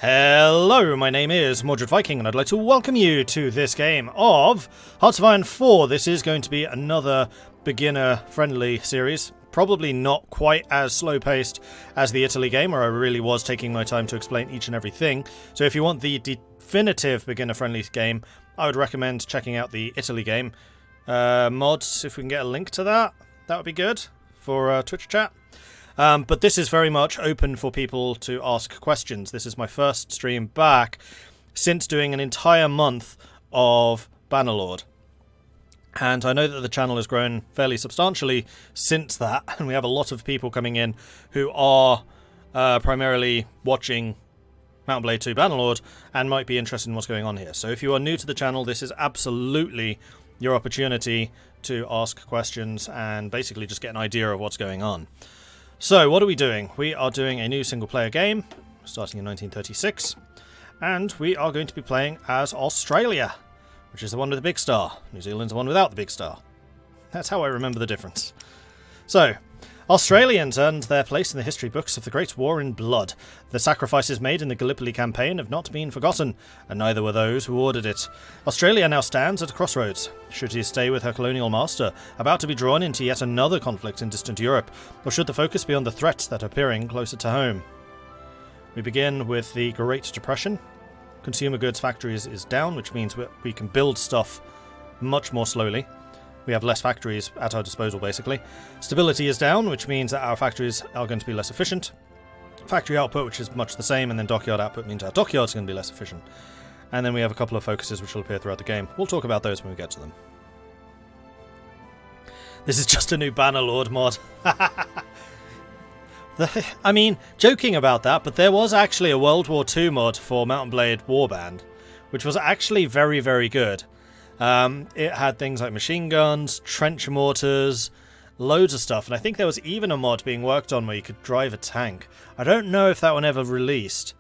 Hello, my name is Mordred Viking, and I'd like to welcome you to this game of Hearts of Iron 4. This is going to be another beginner-friendly series. Probably not quite as slow-paced as the Italy game, where I really was taking my time to explain each and everything. So if you want the definitive beginner-friendly game, I would recommend checking out the Italy game. Mods, if we can get a link to that, that would be good for Twitch chat. But this is very much open for people to ask questions. This is my first stream back since doing an entire month of Bannerlord. And I know that the channel has grown fairly substantially since that, and we have a lot of people coming in who are primarily watching Mount & Blade 2 Bannerlord and might be interested in what's going on here. So if you are new to the channel, this is absolutely your opportunity to ask questions and basically just get an idea of what's going on. So, what are we doing? We are doing a new single-player game, starting in 1936, and we are going to be playing as Australia, which is the one with the big star. New Zealand's the one without the big star. That's how I remember the difference. So, Australians earned their place in the history books of the Great War in Blood. The sacrifices made in the Gallipoli campaign have not been forgotten, and neither were those who ordered it. Australia now stands at a crossroads. Should she stay with her colonial master, about to be drawn into yet another conflict in distant Europe, or should the focus be on the threats that are peering closer to home? We begin with the Great Depression. Consumer goods factories is down, which means we can build stuff much more slowly. We have less factories at our disposal, basically. Stability is down, which means that our factories are going to be less efficient. Factory output, which is much the same, and then dockyard output means our dockyards are going to be less efficient. And then we have a couple of focuses which will appear throughout the game. We'll talk about those when we get to them. This is just a new Bannerlord mod. I mean, joking about that, but there was actually a World War II mod for Mount & Blade Warband, which was actually very, very good. It had things like machine guns, trench mortars, loads of stuff, and I think there was even a mod being worked on where you could drive a tank. I don't know if that one ever released,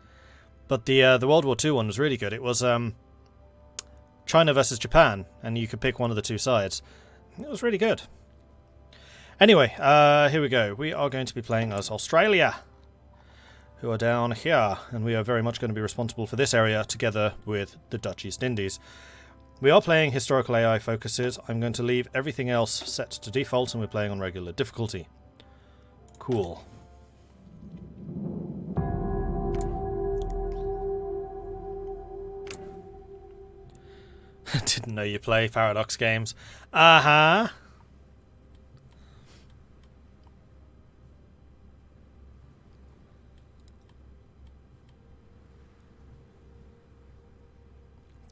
but the World War II one was really good. It was China versus Japan, and you could pick one of the two sides. It was really good. Anyway, here we go. We are going to be playing as Australia, who are down here, and we are very much going to be responsible for this area together with the Dutch East Indies. We are playing historical AI focuses. I'm going to leave everything else set to default, and we're playing on regular difficulty. Cool. Didn't know you play Paradox games. Uh-huh.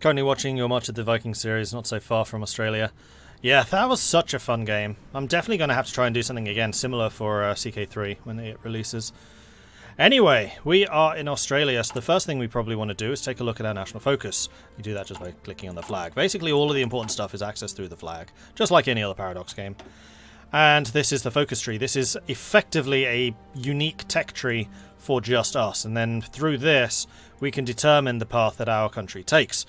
Currently watching your March of the Viking series, not so far from Australia. Yeah, that was such a fun game. I'm definitely going to have to try and do something again similar for CK3 when it releases. Anyway, we are in Australia, so the first thing we probably want to do is take a look at our national focus. You do that just by clicking on the flag. Basically, all of the important stuff is accessed through the flag, just like any other Paradox game. And this is the focus tree. This is effectively a unique tech tree for just us, and then through this we can determine the path that our country takes.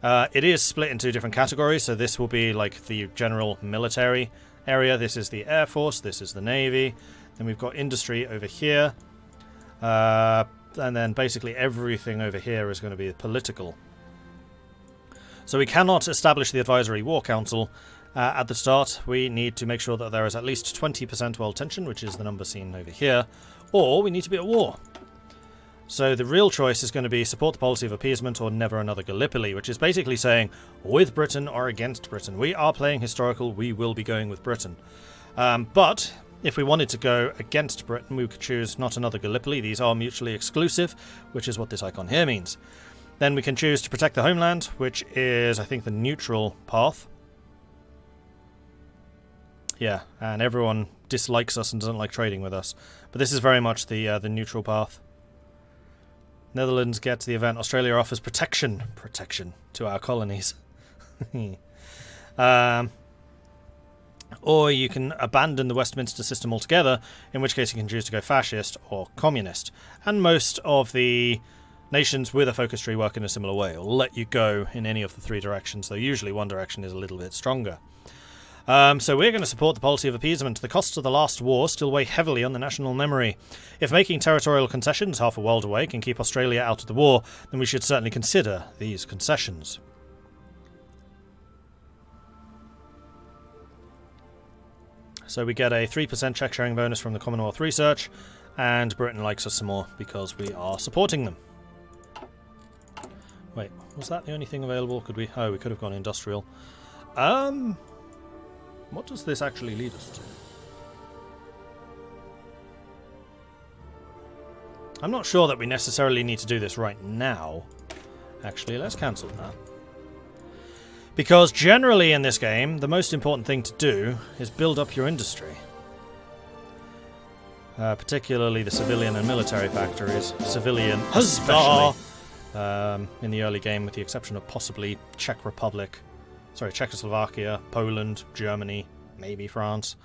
It is split into different categories, so this will be like the general military area. This is the Air Force, this is the Navy, then we've got industry over here, and then basically everything over here is going to be political. So we cannot establish the Advisory War Council at the start. We need to make sure that there is at least 20% world tension, which is the number seen over here, or we need to be at war. So the real choice is going to be support the policy of appeasement or never another Gallipoli, which is basically saying with Britain or against Britain. We are playing historical, we will be going with Britain. But if we wanted to go against Britain, we could choose not another Gallipoli. These are mutually exclusive, which is what this icon here means. Then we can choose to protect the homeland, which is, I think, the neutral path. Yeah, and everyone dislikes us and doesn't like trading with us. But this is very much the neutral path. Netherlands gets the event. Australia offers protection to our colonies. Or you can abandon the Westminster system altogether, in which case you can choose to go fascist or communist. And most of the nations with a focus tree work in a similar way. It'll let you go in any of the three directions, though usually one direction is a little bit stronger. So we're going to support the policy of appeasement. The costs of the last war still weigh heavily on the national memory. If making territorial concessions half a world away can keep Australia out of the war, then we should certainly consider these concessions. So we get a 3% check sharing bonus from the Commonwealth research, and Britain likes us some more because we are supporting them. Wait, was that the only thing available? Could we? Oh, we could have gone industrial. What does this actually lead us to? I'm not sure that we necessarily need to do this right now. Actually, let's cancel that. Because generally in this game, the most important thing to do is build up your industry. Particularly the civilian and military factories. Civilian, especially in the early game, with the exception of possibly Czechoslovakia, Poland, Germany, maybe France.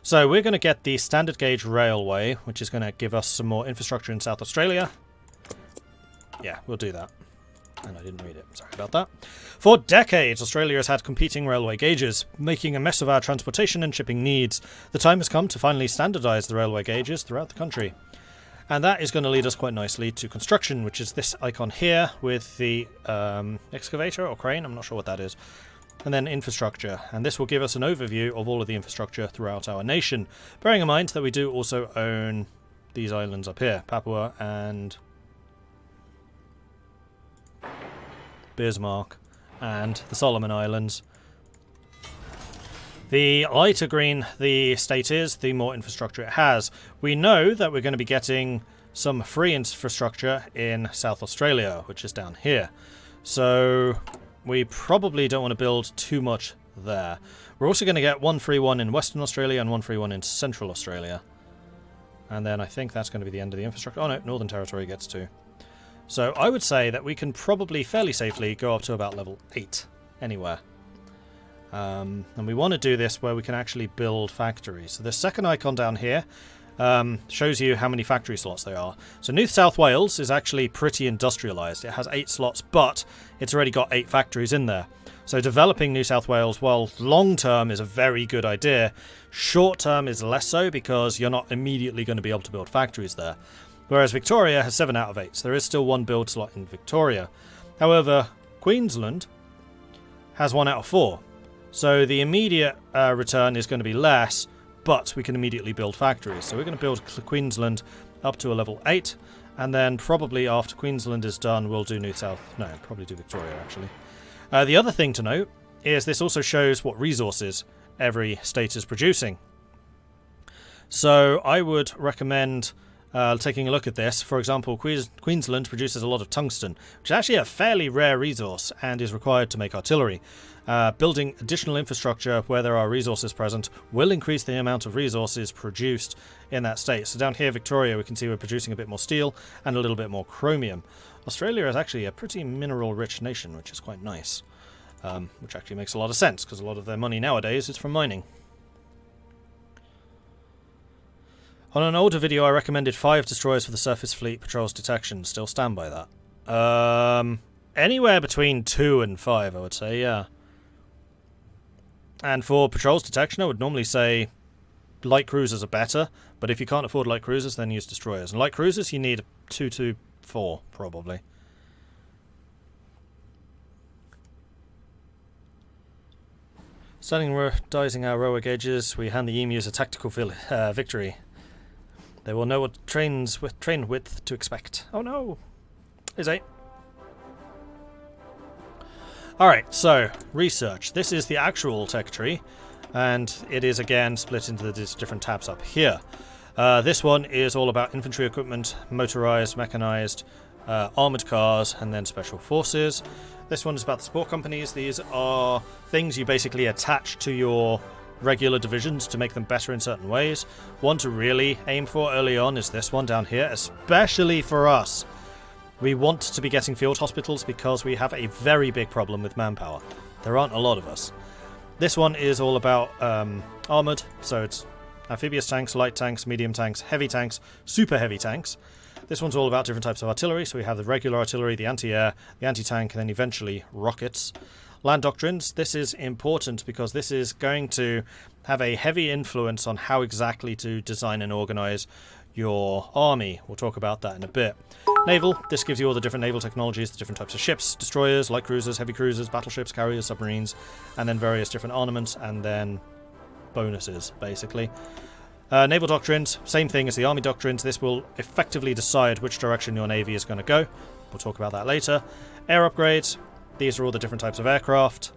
So we're going to get the standard gauge railway, which is going to give us some more infrastructure in South Australia. Yeah, we'll do that. And I didn't read it. Sorry about that. For decades, Australia has had competing railway gauges, making a mess of our transportation and shipping needs. The time has come to finally standardise the railway gauges throughout the country. And that is going to lead us quite nicely to construction, which is this icon here with the excavator or crane. I'm not sure what that is. And then infrastructure. And this will give us an overview of all of the infrastructure throughout our nation. Bearing in mind that we do also own these islands up here, Papua and Bismarck and the Solomon Islands. The lighter green the state is, the more infrastructure it has. We know that we're going to be getting some free infrastructure in South Australia, which is down here. So we probably don't want to build too much there. We're also going to get one free one in Western Australia and one free one in Central Australia. And then I think that's going to be the end of the infrastructure. Oh no, Northern Territory gets 2. So I would say that we can probably fairly safely go up to about level 8 anywhere. And we want to do this where we can actually build factories. So the second icon down here shows you how many factory slots there are. So New South Wales is actually pretty industrialised. It has 8 slots, but it's already got 8 factories in there. So developing New South Wales, while long term is a very good idea, short term is less so because you're not immediately going to be able to build factories there. Whereas Victoria has 7 out of 8, so there is still 1 build slot in Victoria. However, Queensland has 1 out of 4. So the immediate return is going to be less, but we can immediately build factories. So we're going to build Queensland up to a level 8, and then probably after Queensland is done, we'll do probably do Victoria actually. The other thing to note is this also shows what resources every state is producing. So I would recommend taking a look at this. For example, Queensland produces a lot of tungsten, which is actually a fairly rare resource and is required to make artillery. Building additional infrastructure where there are resources present will increase the amount of resources produced in that state. So down here, Victoria, we can see we're producing a bit more steel and a little bit more chromium. Australia is actually a pretty mineral-rich nation, which is quite nice. Which actually makes a lot of sense, because a lot of their money nowadays is from mining. On an older video, I recommended 5 destroyers for the surface fleet patrols detection. Still stand by that. Anywhere between 2 and 5, I would say, yeah. And for patrols detection, I would normally say light cruisers are better, but if you can't afford light cruisers, then use destroyers. And light cruisers, you need 2 to 4, probably. Standardizing our rower gauges, we hand the emus a tactical victory. They will know what train width to expect. Oh no! Is 8. Alright, so, research. This is the actual tech tree, and it is again split into the different tabs up here. This one is all about infantry equipment, motorized, mechanized, armored cars, and then special forces. This one is about the support companies. These are things you basically attach to your regular divisions to make them better in certain ways. One to really aim for early on is this one down here, especially for us. We want to be getting field hospitals because we have a very big problem with manpower. There aren't a lot of us. This one is all about armoured, so it's amphibious tanks, light tanks, medium tanks, heavy tanks, super heavy tanks. This one's all about different types of artillery, so we have the regular artillery, the anti-air, the anti-tank, and then eventually rockets. Land doctrines, this is important because this is going to have a heavy influence on how exactly to design and organise your army. We'll talk about that in a bit. Naval, this gives you all the different naval technologies, the different types of ships, destroyers, light cruisers, heavy cruisers, battleships, carriers, submarines, and then various different armaments, and then bonuses, basically. Naval doctrines, same thing as the army doctrines. This will effectively decide which direction your navy is going to go. We'll talk about that later. Air upgrades, these are all the different types of aircraft.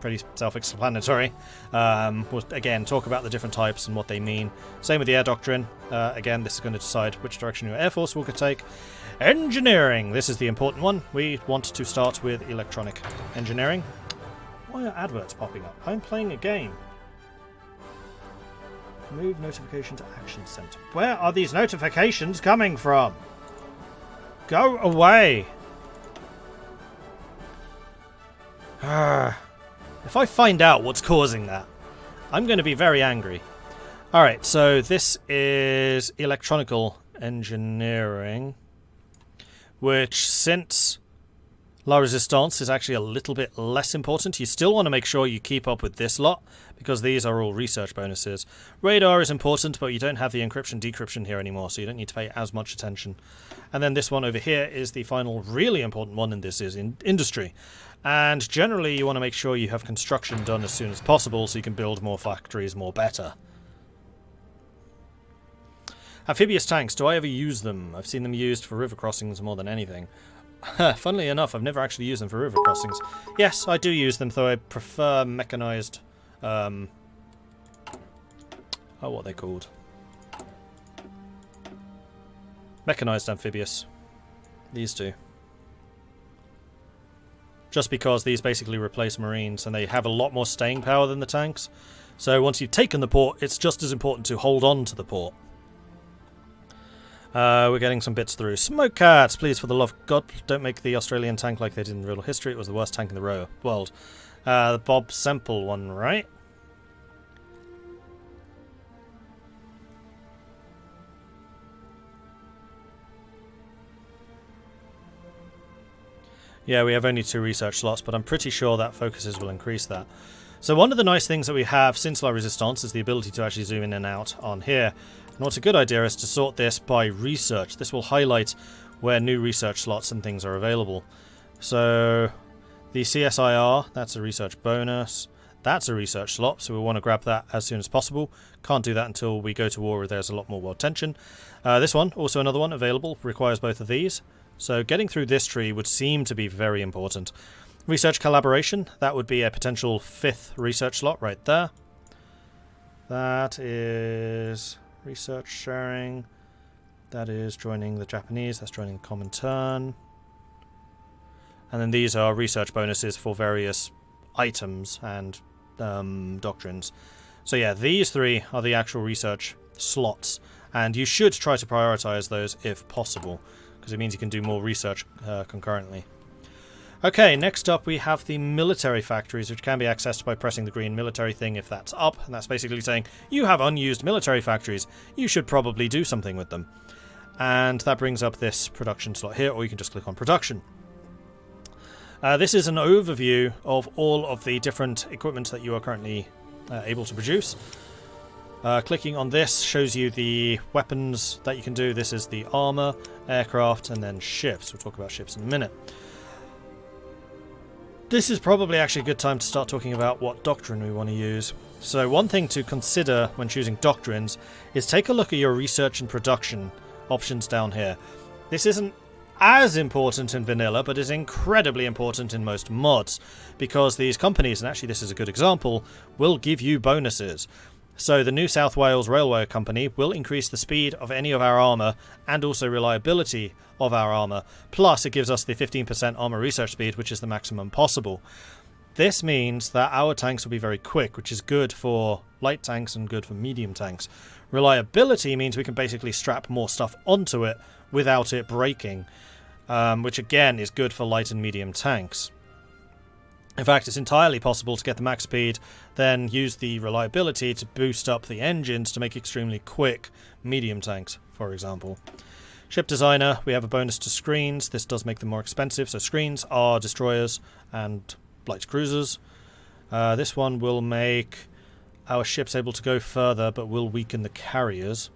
Pretty self-explanatory. We'll again talk about the different types and what they mean. Same with the air doctrine. Again, this is going to decide which direction your air force will take. Engineering, this is the important one. We want to start with electronic engineering. Why are adverts popping up? I'm playing a game. Move notification to action center. Where are these notifications coming from? Go away! If I find out what's causing that, I'm going to be very angry. Alright, so this is electronical engineering, which since La Resistance is actually a little bit less important, you still want to make sure you keep up with this lot, because these are all research bonuses. Radar is important, but you don't have the encryption-decryption here anymore, so you don't need to pay as much attention. And then this one over here is the final really important one, and this is in industry. And generally you want to make sure you have construction done as soon as possible so you can build more factories more better. Amphibious tanks, do I ever use them? I've seen them used for river crossings more than anything. Funnily enough, I've never actually used them for river crossings. Yes, I do use them, though I prefer mechanized... oh, what are they called? Mechanized amphibious. These two. Just because these basically replace marines, and they have a lot more staying power than the tanks. So once you've taken the port, it's just as important to hold on to the port. We're getting some bits through. Smoke cats, please, for the love of God, don't make the Australian tank like they did in real history. It was the worst tank in the world. The Bob Semple one, right? Yeah, we have only 2 research slots, but I'm pretty sure that focuses will increase that. So one of the nice things that we have since La Resistance is the ability to actually zoom in and out on here. And what's a good idea is to sort this by research. This will highlight where new research slots and things are available. So the CSIR, that's a research bonus. That's a research slot, so we want to grab that as soon as possible. Can't do that until we go to war where there's a lot more world tension. This one, also another one available, requires both of these. So getting through this tree would seem to be very important. Research collaboration, that would be a potential 5th research slot right there. That is research sharing. That is joining the Japanese, that's joining Comintern. And then these are research bonuses for various items and doctrines. So yeah, these 3 are the actual research slots. And you should try to prioritize those if possible, because it means you can do more research concurrently. Okay, next up we have the military factories, which can be accessed by pressing the green military thing if that's up, and that's basically saying, you have unused military factories, you should probably do something with them. And that brings up this production slot here, or you can just click on production. This is an overview of all of the different equipment that you are currently able to produce. Clicking on this shows you the weapons that you can do. This is the armor, aircraft, and then ships. We'll talk about ships in a minute. This is probably actually a good time to start talking about what doctrine we want to use. So one thing to consider when choosing doctrines is take a look at your research and production options down here. This isn't as important in vanilla, but is incredibly important in most mods, because these companies, and actually this is a good example, will give you bonuses. So the New South Wales Railway Company will increase the speed of any of our armour and also reliability of our armour. Plus it gives us the 15% armour research speed, which is the maximum possible. This means that our tanks will be very quick, which is good for light tanks and good for medium tanks. Reliability means we can basically strap more stuff onto it without it breaking, which again is good for light and medium tanks. In fact, it's entirely possible to get the max speed, then use the reliability to boost up the engines to make extremely quick medium tanks, for example. Ship designer, we have a bonus to screens. This does make them more expensive. So screens are destroyers and light cruisers. This one will make our ships able to go further, but will weaken the carriers.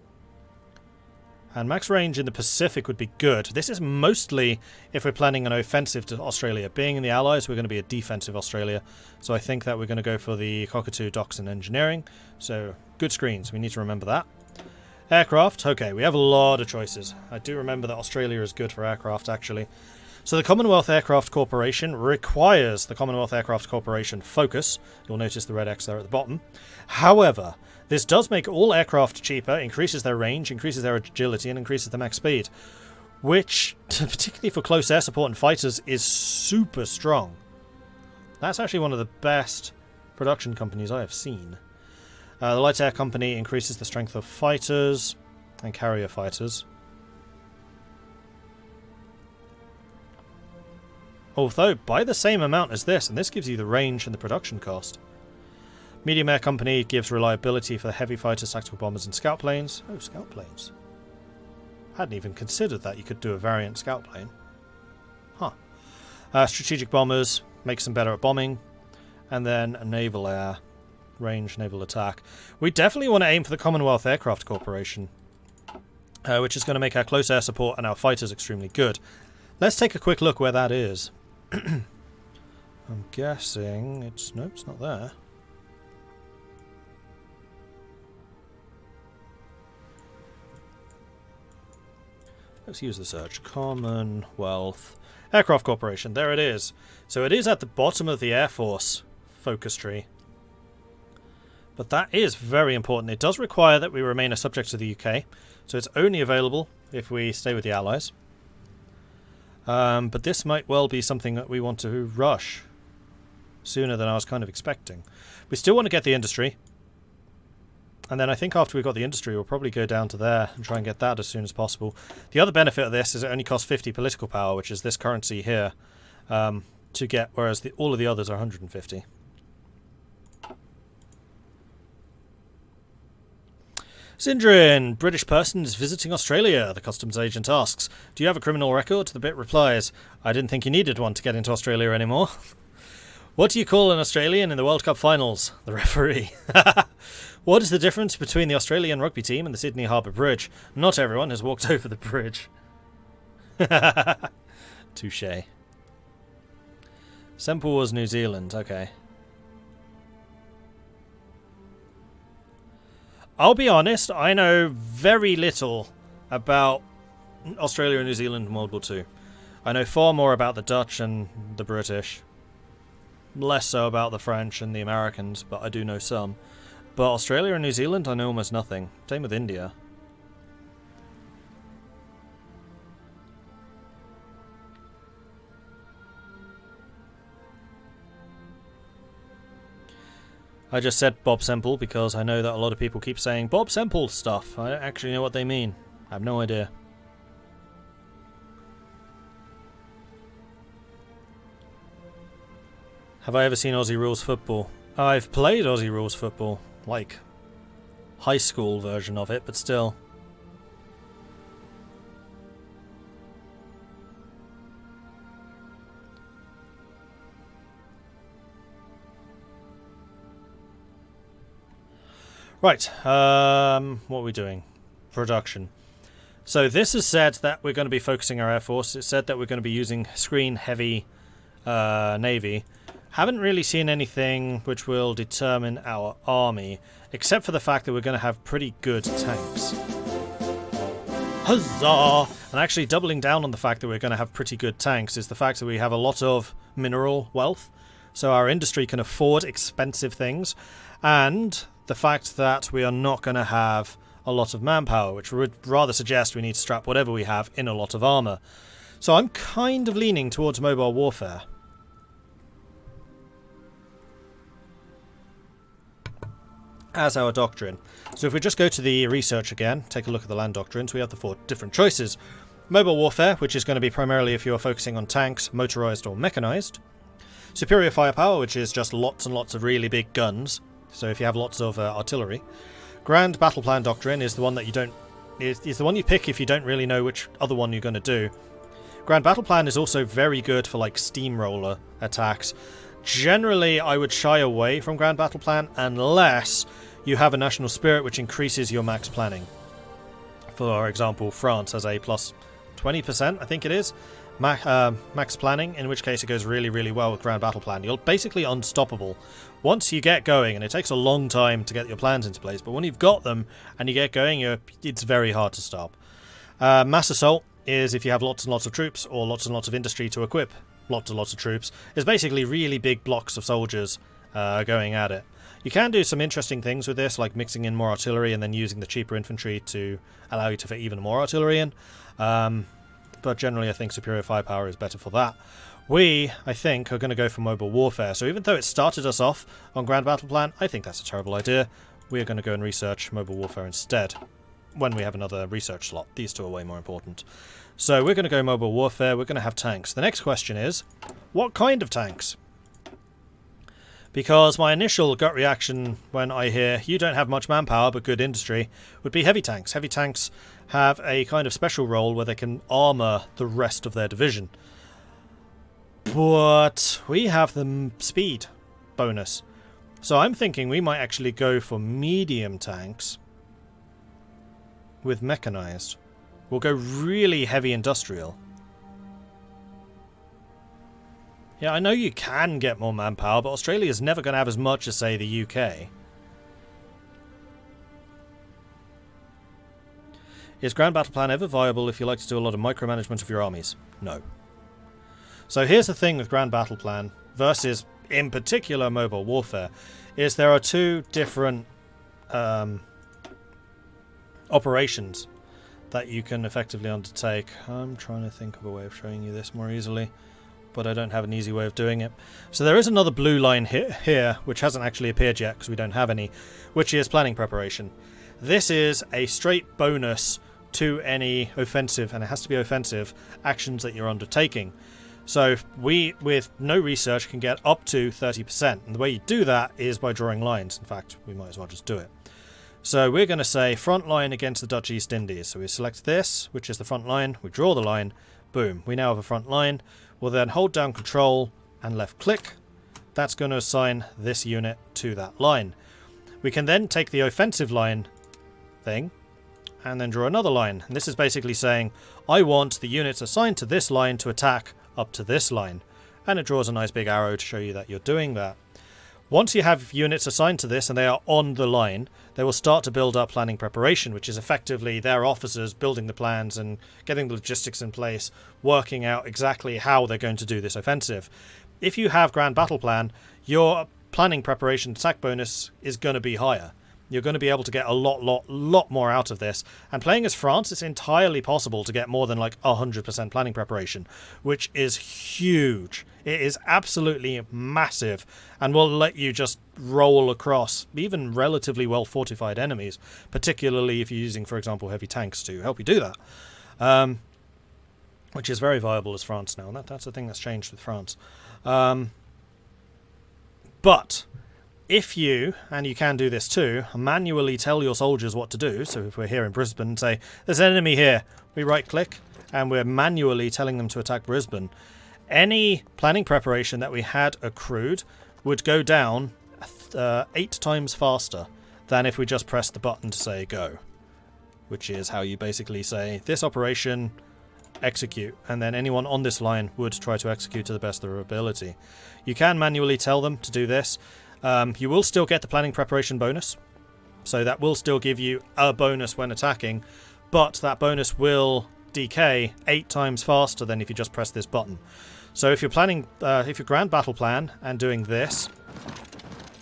And max range in the Pacific would be good. This is mostly if we're planning an offensive to Australia. Being in the Allies, we're going to be a defensive Australia. So I think that we're going to go for the Cockatoo Docks and Engineering. So good screens, we need to remember that. Aircraft, okay, we have a lot of choices. I do remember that Australia is good for aircraft, actually. So the Commonwealth Aircraft Corporation requires the Commonwealth Aircraft Corporation focus. You'll notice the red X there at the bottom. However, this does make all aircraft cheaper, increases their range, increases their agility, and increases the max speed. Which, particularly for close air support and fighters, is super strong. That's actually one of the best production companies I have seen. The Light Air Company increases the strength of fighters and carrier fighters. Although, by the same amount as this, and this gives you the range and the production cost. Medium Air Company gives reliability for the heavy fighters, tactical bombers, and scout planes. Oh, scout planes. Hadn't even considered that you could do a variant scout plane. Huh. Strategic bombers makes them better at bombing. And then naval air. Range naval attack. We definitely want to aim for the Commonwealth Aircraft Corporation, which is going to make our close air support and our fighters extremely good. Let's take a quick look where that is. I'm guessing it's... Nope, it's not there. Let's use the search. Commonwealth Aircraft Corporation. There it is. So it is at the bottom of the Air Force focus tree. But that is very important. It does require that we remain a subject to the UK. So it's only available if we stay with the Allies. But this might well be something that we want to rush sooner than I was kind of expecting. We still want to get the industry. And then I think after we've got the industry, we'll probably go down to there and try and get that as soon as possible. The other benefit of this is it only costs 50 political power, which is this currency here, to get, whereas all of the others are 150. Sindrin, British person is visiting Australia. The customs agent asks, do you have a criminal record? The bit replies, I didn't think you needed one to get into Australia anymore. What do you call an Australian in the World Cup finals? The referee. What is the difference between the Australian rugby team and the Sydney Harbour Bridge? Not everyone has walked over the bridge. Touché. Semple was New Zealand, okay. I'll be honest, I know very little about Australia and New Zealand in World War II. I know far more about the Dutch and the British. Less so about the French and the Americans, but I do know some. But Australia and New Zealand, I know almost nothing. Same with India. I just said Bob Semple because I know that a lot of people keep saying Bob Semple stuff. I don't actually know what they mean. I have no idea. Have I ever seen Aussie Rules football? I've played Aussie Rules football. Like, high school version of it, but still. Right, what are we doing? Production. So this has said that we're going to be focusing our Air Force. It said that we're going to be using screen-heavy Navy. Haven't really seen anything which will determine our army, except for the fact that we're going to have pretty good tanks. Huzzah! And actually doubling down on the fact that we're going to have pretty good tanks is the fact that we have a lot of mineral wealth, so our industry can afford expensive things, and the fact that we are not going to have a lot of manpower, which would rather suggest we need to strap whatever we have in a lot of armour. So I'm kind of leaning towards mobile warfare. As our doctrine. So if we just go to the research again, take a look at the land doctrines, we have the 4 different choices. Mobile warfare, which is going to be primarily if you're focusing on tanks, motorised or mechanised. Superior firepower, which is just lots and lots of really big guns. So if you have lots of artillery. Grand Battle Plan Doctrine is the one that you don't is the one you pick if you don't really know which other one you're going to do. Grand Battle Plan is also very good for like steamroller attacks. Generally, I would shy away from Grand Battle Plan unless you have a national spirit which increases your max planning. For example, France has a plus 20%, I think it is, max planning, in which case it goes really, really well with Grand Battle Plan. You're basically unstoppable once you get going, and it takes a long time to get your plans into place, but when you've got them and you get going, it's very hard to stop. Mass Assault is if you have lots and lots of troops or lots and lots of industry to equip lots and lots of troops. It's basically really big blocks of soldiers going at it. You can do some interesting things with this, like mixing in more artillery and then using the cheaper infantry to allow you to fit even more artillery in. But generally I think superior firepower is better for that. We, I think, are going to go for mobile warfare. So even though it started us off on Grand Battle Plan, I think that's a terrible idea. We are going to go and research mobile warfare instead when we have another research slot. These two are way more important. So we're going to go mobile warfare. We're going to have tanks. The next question is, what kind of tanks? Because my initial gut reaction when I hear you don't have much manpower but good industry would be heavy tanks. Heavy tanks have a kind of special role where they can armour the rest of their division. But we have the speed bonus. So I'm thinking we might actually go for medium tanks with mechanized. We'll go really heavy industrial. Yeah, I know you can get more manpower, but Australia is never going to have as much as, say, the UK. Is Grand Battle Plan ever viable if you like to do a lot of micromanagement of your armies? No. So here's the thing with Grand Battle Plan versus, in particular, mobile warfare, is there are two different operations that you can effectively undertake. I'm trying to think of a way of showing you this more easily, but I don't have an easy way of doing it. So there is another blue line here, which hasn't actually appeared yet because we don't have any, which is planning preparation. This is a straight bonus to any offensive, and it has to be offensive, actions that you're undertaking. So we, with no research, can get up to 30%, and the way you do that is by drawing lines. In fact, we might as well just do it. So we're going to say front line against the Dutch East Indies. So we select this, which is the front line, we draw the line, boom, we now have a front line. We'll then hold down Control and left click. That's going to assign this unit to that line. We can then take the offensive line thing and then draw another line. And this is basically saying, I want the units assigned to this line to attack up to this line. And it draws a nice big arrow to show you that you're doing that. Once you have units assigned to this and they are on the line, they will start to build up planning preparation, which is effectively their officers building the plans and getting the logistics in place, working out exactly how they're going to do this offensive. If you have Grand Battle Plan, your planning preparation attack bonus is going to be higher. You're going to be able to get a lot more out of this. And playing as France, it's entirely possible to get more than like 100% planning preparation, which is huge. It is absolutely massive and will let you just roll across even relatively well fortified enemies, particularly if you're using, for example, heavy tanks to help you do that. Which is very viable as France now. And that's the thing that's changed with France. But if you, and you can do this too, manually tell your soldiers what to do, so if we're here in Brisbane and say, there's an enemy here, we right click and we're manually telling them to attack Brisbane, any planning preparation that we had accrued would go down 8 times faster than if we just pressed the button to say go, which is how you basically say this operation execute, and then anyone on this line would try to execute to the best of their ability. You can manually tell them to do this. You will still get the planning preparation bonus, so that will still give you a bonus when attacking, but that bonus will decay 8 times faster than if you just press this button. So if you're planning, if you're Grand Battle Plan and doing this,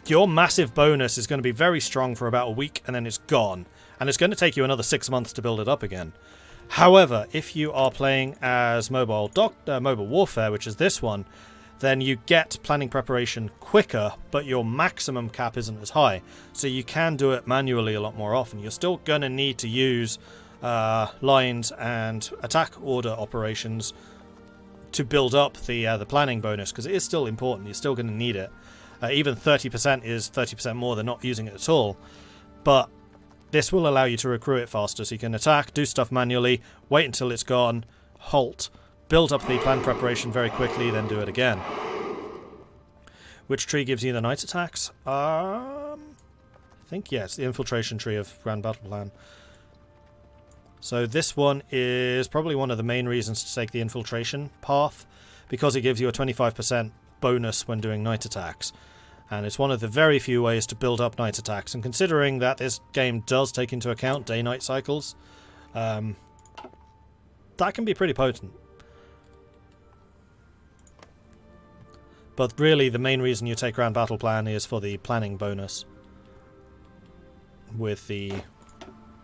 your massive bonus is going to be very strong for about a week and then it's gone, and it's going to take you another 6 months to build it up again. However, if you are playing as mobile warfare, which is this one, then you get planning preparation quicker, but your maximum cap isn't as high. So you can do it manually a lot more often. You're still going to need to use lines and attack order operations to build up the planning bonus, because it is still important. You're still going to need it. Even 30% is 30% more than not using it at all. But This will allow you to recruit it faster, so you can attack, do stuff manually, wait until it's gone, halt, build up the planned preparation very quickly, then do it again. Which tree gives you the night attacks? I think, yeah, it's the infiltration tree of Grand Battle Plan. So this one is probably one of the main reasons to take the infiltration path, because it gives you a 25% bonus when doing night attacks. And it's one of the very few ways to build up night attacks, and considering that this game does take into account day-night cycles, that can be pretty potent. But really, the main reason you take Grand Battle Plan is for the planning bonus, with the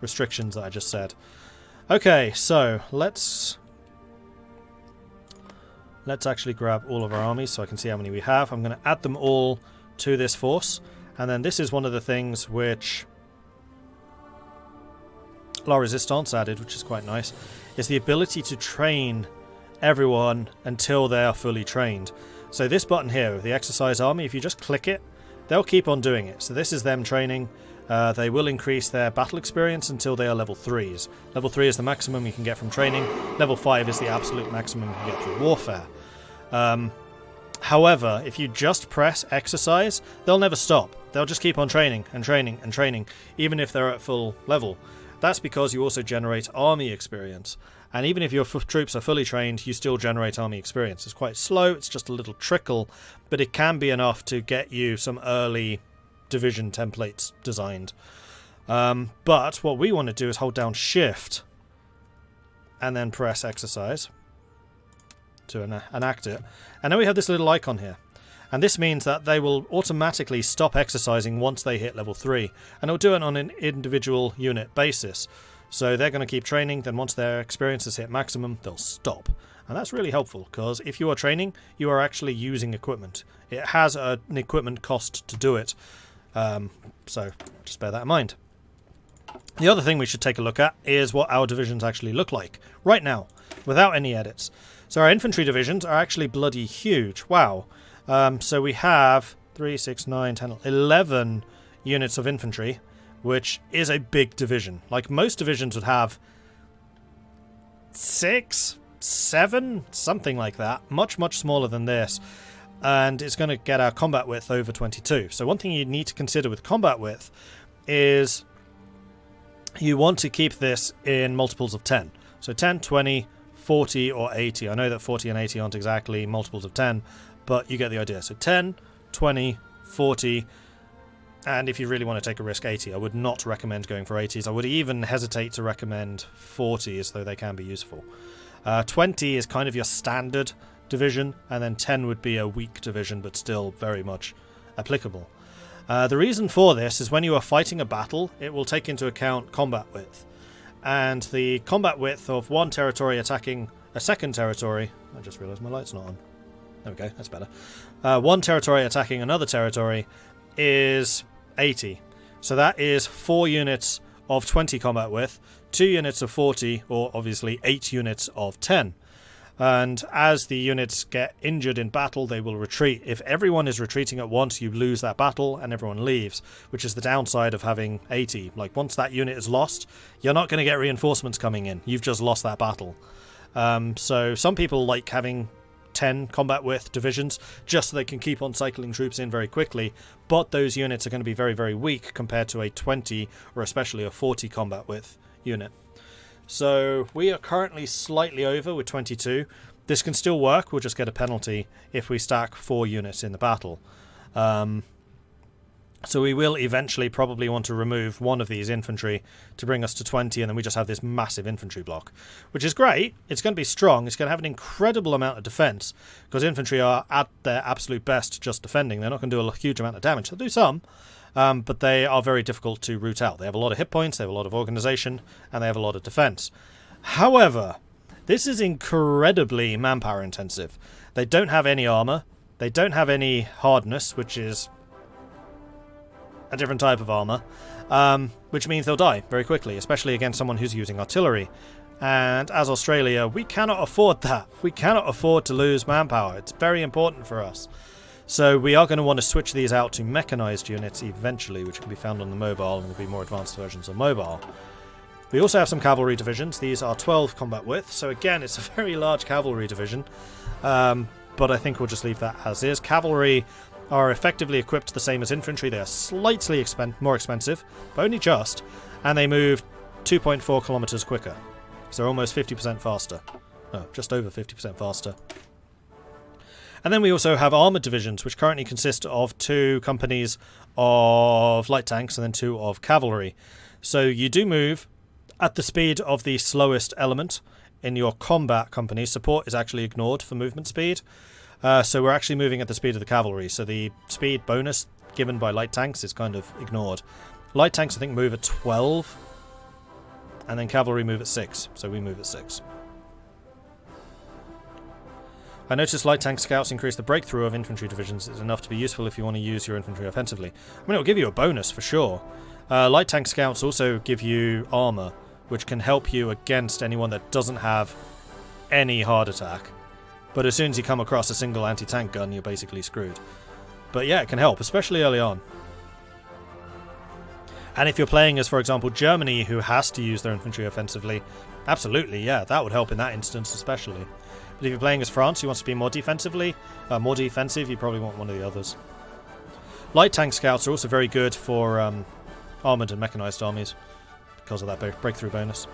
restrictions that I just said. Okay, so let's actually grab all of our armies so I can see how many we have. I'm going to add them all to this force, and then this is one of the things which La Resistance added, which is quite nice, is the ability to train everyone until they are fully trained. So this button here, the exercise army, if you just click it, they'll keep on doing it. So this is them training. They will increase their battle experience until they are level 3s. Level 3 is the maximum you can get from training. Level 5 is the absolute maximum you can get through warfare. However, if you just press exercise, they'll never stop. They'll just keep on training and training and training, even if they're at full level. That's because you also generate army experience. And even if your troops are fully trained, you still generate army experience. It's quite slow, it's just a little trickle, but it can be enough to get you some early division templates designed. But what we want to do is hold down Shift and then press exercise to enact it. And then we have this little icon here. And this means that they will automatically stop exercising once they hit level 3. And it'll do it on an individual unit basis. So they're going to keep training, then once their experience has hit maximum, they'll stop. And that's really helpful, because if you are training, you are actually using equipment. It has an equipment cost to do it. So just bear that in mind. The other thing we should take a look at is what our divisions actually look like right now, without any edits. So our infantry divisions are actually bloody huge. Wow. So we have 3, 6, 9, 10, 11 units of infantry, which is a big division. Like most divisions would have 6, 7, something like that. Much, much smaller than this. And it's going to get our combat width over 22. So one thing you need to consider with combat width is you want to keep this in multiples of 10. So 10, 20, 40 or 80. I know that 40 and 80 aren't exactly multiples of 10, but you get the idea. So 10, 20, 40, and if you really want to take a risk, 80. I would not recommend going for 80s. I would even hesitate to recommend 40s, though they can be useful. 20 is kind of your standard division, and then 10 would be a weak division, but still very much applicable. The reason for this is when you are fighting a battle, it will take into account combat width. And the combat width of one territory attacking a second territory... I just realised my light's not on. There we go, that's better. One territory attacking another territory is 80. So that is 4 units of 20 combat width, 2 units of 40, or obviously 8 units of 10. And as the units get injured in battle, they will retreat. If everyone is retreating at once, you lose that battle and everyone leaves, which is the downside of having 80. Like, once that unit is lost, you're not going to get reinforcements coming in. You've just lost that battle. So some people like having 10 combat width divisions just so they can keep on cycling troops in very quickly, but those units are going to be very, very weak compared to a 20 or especially a 40 combat width unit. So we are currently slightly over with 22. This can still work, we'll just get a penalty if we stack 4 units in the battle. So we will eventually probably want to remove one of these infantry to bring us to 20, and then we just have this massive infantry block, which is great. It's going to be strong, it's going to have an incredible amount of defense, because infantry are at their absolute best just defending. They're not going to do a huge amount of damage. They'll do some, but they are very difficult to root out. They have a lot of hit points, they have a lot of organisation, and they have a lot of defense. However, this is incredibly manpower intensive. They don't have any armour, they don't have any hardness, which is a different type of armour, which means they'll die very quickly, especially against someone who's using artillery. And as Australia, we cannot afford that. We cannot afford to lose manpower. It's very important for us. So we are going to want to switch these out to mechanized units eventually, which can be found on the mobile and will be more advanced versions on mobile. We also have some cavalry divisions. These are 12 combat width, so again it's a very large cavalry division, but I think we'll just leave that as is. Cavalry are effectively equipped the same as infantry. They are slightly more expensive, but only just, and they move 2.4 kilometers quicker, so almost 50% faster. Oh, just over 50% faster. And then we also have armoured divisions, which currently consist of 2 companies of light tanks and then 2 of cavalry. So you do move at the speed of the slowest element in your combat company. Support is actually ignored for movement speed. So we're actually moving at the speed of the cavalry. So the speed bonus given by light tanks is kind of ignored. Light tanks, I think, move at 12. And then cavalry move at 6. So we move at 6. I noticed light tank scouts increase the breakthrough of infantry divisions. It's enough to be useful if you want to use your infantry offensively. I mean, it'll give you a bonus for sure. Light tank scouts also give you armor, which can help you against anyone that doesn't have any hard attack. But as soon as you come across a single anti-tank gun, you're basically screwed. But yeah, it can help, especially early on. And if you're playing as, for example, Germany, who has to use their infantry offensively, absolutely, yeah, that would help in that instance especially. But if you're playing as France, who wants to be more defensive, you probably want one of the others. Light tank scouts are also very good for armoured and mechanised armies because of that breakthrough bonus.